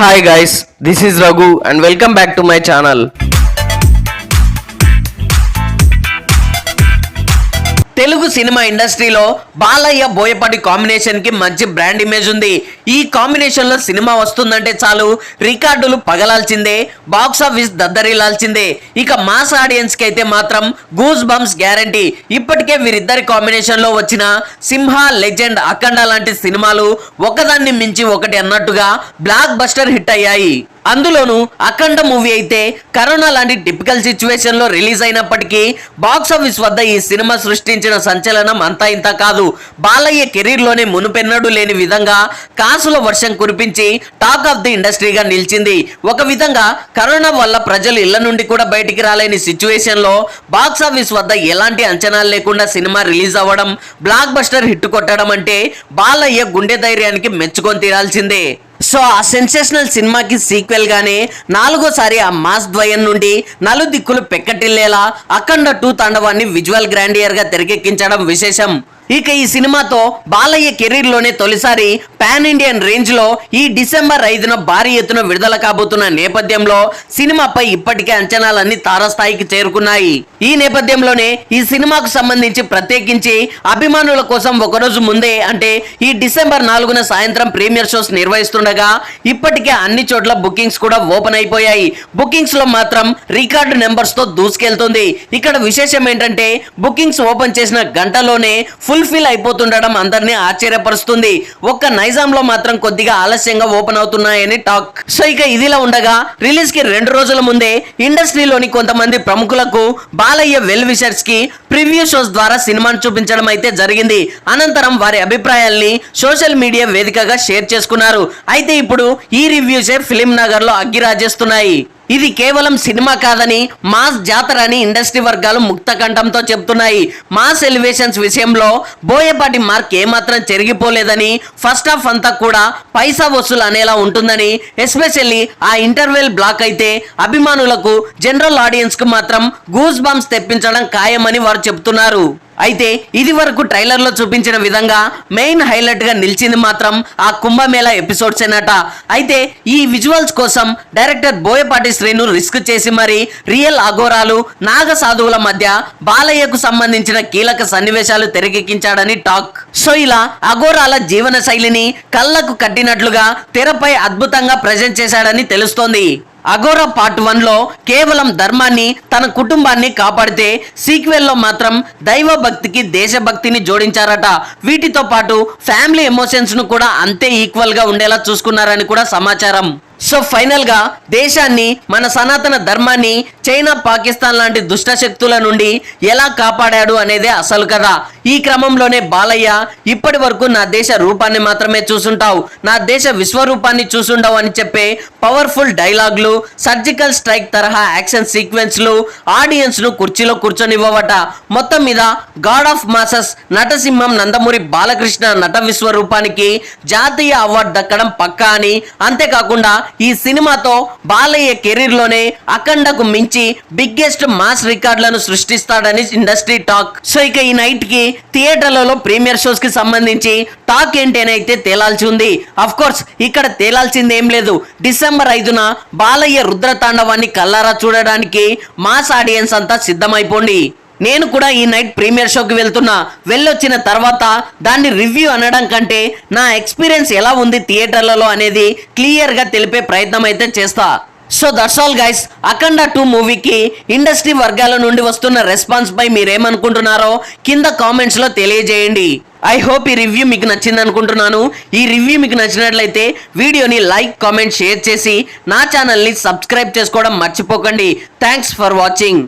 Hi guys, this is Raghu and welcome back to my channel. Telugu cinema ఇండస్ట్రీలో Balayya Boyapati combination కి మంచి brand image ఉంది. ఈ కాంబినేషన్ లో సినిమా వస్తుందంటే చాలు రికార్డులు పగలాల్సిందే, బాక్స్ ఆఫీస్ దద్దరిల్లాల్సిందే. ఇక మాస్ ఆడియన్స్ కి అయితే మాత్రం గూస్ బంప్స్ గ్యారంటీ. ఇప్పటికే వీరిద్దరి కాంబినేషన్ లో వచ్చిన సింహ, లెజెండ్, అఖండ లాంటి సినిమాలు ఒకదాన్ని మించి ఒకటి అన్నట్టుగా బ్లాక్ బస్టర్ హిట్ అయ్యాయి. అందులోనూ అఖండ మూవీ అయితే కరోనా లాంటి టిపికల్ సిచ్యువేషన్ లో రిలీజ్ అయినప్పటికీ బాక్స్ ఆఫీస్ వద్ద ఈ సినిమా సృష్టించిన సంచలనం అంతా ఇంత కాదు. బాలయ్య కెరీర్ లోనే మునుపెన్నడూ లేని విధంగా కాసుల వర్షం కురిపించి టాక్ ఆఫ్ ది ఇండస్ట్రీగా నిలిచింది. ఒక విధంగా కరోనా వల్ల ప్రజలు ఇళ్ల నుండి కూడా బయటికి రాలేని సిచ్యువేషన్ లో బాక్స్ ఆఫీస్ వద్ద ఎలాంటి అంచనాలు లేకుండా సినిమా రిలీజ్ అవ్వడం, బ్లాక్ బస్టర్ హిట్ కొట్టడం అంటే బాలయ్య గుండె ధైర్యానికి మెచ్చుకొని తీరాల్సిందే. సో ఆ సెన్సేషనల్ సినిమాకి సీక్వెల్ గానే నాలుగోసారి ఆ మాస్ ద్వయం నుండి నలుదిక్కులు పెక్కటిల్లేలా అఖండ 2 తాండవాన్ని విజువల్ గ్రాండియర్ గా తెరకెక్కించడం విశేషం. ఇక ఈ సినిమాతో బాలయ్య కెరీర్ లోనే తొలిసారి పాన్ ఇండియన్ రేంజ్ లో ఈ డిసెంబర్ 5న భారీ ఎత్తున విడుదల కాబోతున్న నేపథ్యంలో సినిమాపై ఇప్పటికే అంచనాలన్నీ తారస్థాయికి చేరుకున్నాయి. ఈ నేపథ్యంలోనే ఈ సినిమాకు సంబంధించి ప్రత్యేకించి అభిమానుల కోసం ఒకరోజు ముందే అంటే ఈ డిసెంబర్ 4న సాయంత్రం ప్రీమియర్ షోస్ నిర్వహిస్తుండగా ఇప్పటికే అన్ని చోట్ల బుకింగ్స్ కూడా ఓపెన్ అయిపోయాయి. బుకింగ్స్ లో మాత్రం రికార్డు నెంబర్స్ తో దూసుకెళ్తుంది. ఇక్కడ విశేషం ఏంటంటే బుకింగ్స్ ఓపెన్ చేసిన గంటలోనే ఫుల్ఫిల్ అయిపోతుండడం అందరినీ ఆశ్చర్యపరుస్తుంది. ఒక్క నైజాంలో మాత్రం కొద్దిగా ఆలస్యంగా ఓపెన్ అవుతున్నాయని టాక్. సో ఇక ఇదిలా ఉండగా రిలీజ్ కి 2 రోజుల ముందే ఇండస్ట్రీలోని కొంతమంది ప్రముఖులకు బాలయ్య వెల్ విషర్స్ కి ప్రివ్యూ షోస్ ద్వారా సినిమాను చూపించడం అయితే జరిగింది. అనంతరం వారి అభిప్రాయాల్ని సోషల్ మీడియా వేదికగా షేర్ చేసుకున్నారు. అయితే ఇప్పుడు ఈ రివ్యూసే ఫిలిం నగర్ లో అగ్గిరాజేస్తున్నాయి. ఇది కేవలం సినిమా కాదని మాస్ జాతర అని ఇండస్ట్రీ వర్గాలు ముక్త కంఠంతో చెప్తున్నాయి. మాస్ ఎలివేషన్స్ విషయంలో బోయపాటి మార్క్ ఏమాత్రం చెరిగిపోలేదని, ఫస్ట్ హాఫ్ అంతా కూడా పైసా వసూలు అనేలా ఉంటుందని, ఎస్పెషల్లీ ఆ ఇంటర్వెల్ బ్లాక్ అయితే అభిమానులకు, జనరల్ ఆడియన్స్ కు మాత్రం గూస్ బంప్స్ తెప్పించడం ఖాయమని వారు చెప్తున్నారు. అయితే ఇది వరకు ట్రైలర్ లో చూపించిన విధంగా మెయిన్ హైలైట్ గా నిలిచింది మాత్రం ఆ కుంభమేళా ఎపిసోడ్స్ ఏనట. అయితే ఈ విజువల్స్ కోసం డైరెక్టర్ బోయపాటి శ్రీను రిస్క్ చేసి మరి రియల్ అఘోరాలు, నాగ సాధువుల మధ్య బాలయ్యకు సంబంధించిన కీలక సన్నివేశాలు తెరకెక్కించాడని టాక్. సో ఇలా అఘోరాల జీవన శైలిని కళ్ళకు కట్టినట్లుగా తెరపై అద్భుతంగా ప్రజెంట్ చేశాడని తెలుస్తోంది. అఘోరా పార్ట్ 1లో కేవలం ధర్మాన్ని, తన కుటుంబాన్ని కాపాడితే సీక్వెల్ లో మాత్రం దైవ భక్తికి దేశభక్తిని జోడించారట. వీటితో పాటు ఫ్యామిలీ ఎమోషన్స్ ను కూడా అంతే ఈక్వల్ గా ఉండేలా చూసుకున్నారని కూడా సమాచారం. సో ఫైనల్ గా దేశాన్ని, మన సనాతన ధర్మాన్ని చైనా, పాకిస్తాన్ లాంటి దుష్ట శక్తుల నుండి ఎలా కాపాడాడు అనేదే అసలు కదా. ఈ క్రమంలోనే బాలయ్య ఇప్పటి వరకు నా దేశ రూపాన్ని మాత్రమే చూసుంటావు, నా దేశ విశ్వరూపాన్ని చూసుండవు అని చెప్పే పవర్ఫుల్ డైలాగులు, సర్జికల్ స్ట్రైక్ తరహా యాక్షన్ సీక్వెన్స్లు ఆడియన్స్ ను కుర్చీలో కూర్చొనివ్వవట. మొత్తం మీద గాడ్ ఆఫ్ మాసెస్ నటసింహం నందమూరి బాలకృష్ణ నట విశ్వరూపానికి జాతీయ అవార్డు దక్కడం పక్కా అని, అంతేకాకుండా ఈ సినిమాతో బాలయ్య కెరీర్ లోనే అఖండకు మించి బిగ్గెస్ట్ మాస్ రికార్డులను సృష్టిస్తాడని ఇండస్ట్రీ టాక్. సో ఇక ఈ నైట్ కి థియేటర్లలో ప్రీమియర్ షోస్ కి సంబంధించి టాక్ ఏంటి అని అయితే తేలాల్సి ఉంది. అఫ్ కోర్స్ ఇక్కడ తేలాల్సింది ఏం లేదు. డిసెంబర్ 5న బాలయ్య రుద్రతాండవాన్ని కల్లారా చూడడానికి మాస్ ఆడియన్స్ అంతా సిద్ధమైపోండి. నేను కూడా ఈ నైట్ ప్రీమియర్ షోకి వెళ్తున్నా. వెళ్ళొచ్చిన తర్వాత దాన్ని రివ్యూ అనడం కంటే నా ఎక్స్పీరియన్స్ ఎలా ఉంది థియేటర్లలో అనేది క్లియర్ గా తెలిపే ప్రయత్నం అయితే చేస్తా. So that's all guys. Akhanda 2 మూవీకి ఇండస్ట్రీ వర్గాల నుండి వస్తున్న రెస్పాన్స్ పై మీరేమనుకుంటున్నారో కింద కామెంట్స్ లో తెలియజేయండి. ఐ హోప్ ఈ రివ్యూ మీకు నచ్చింది అనుకుంటున్నాను. ఈ రివ్యూ మీకు నచ్చినట్లయితే వీడియోని లైక్, కామెంట్, షేర్ చేసి నా ఛానల్ని సబ్స్క్రైబ్ చేసుకోవడం మర్చిపోకండి. Thanks for watching.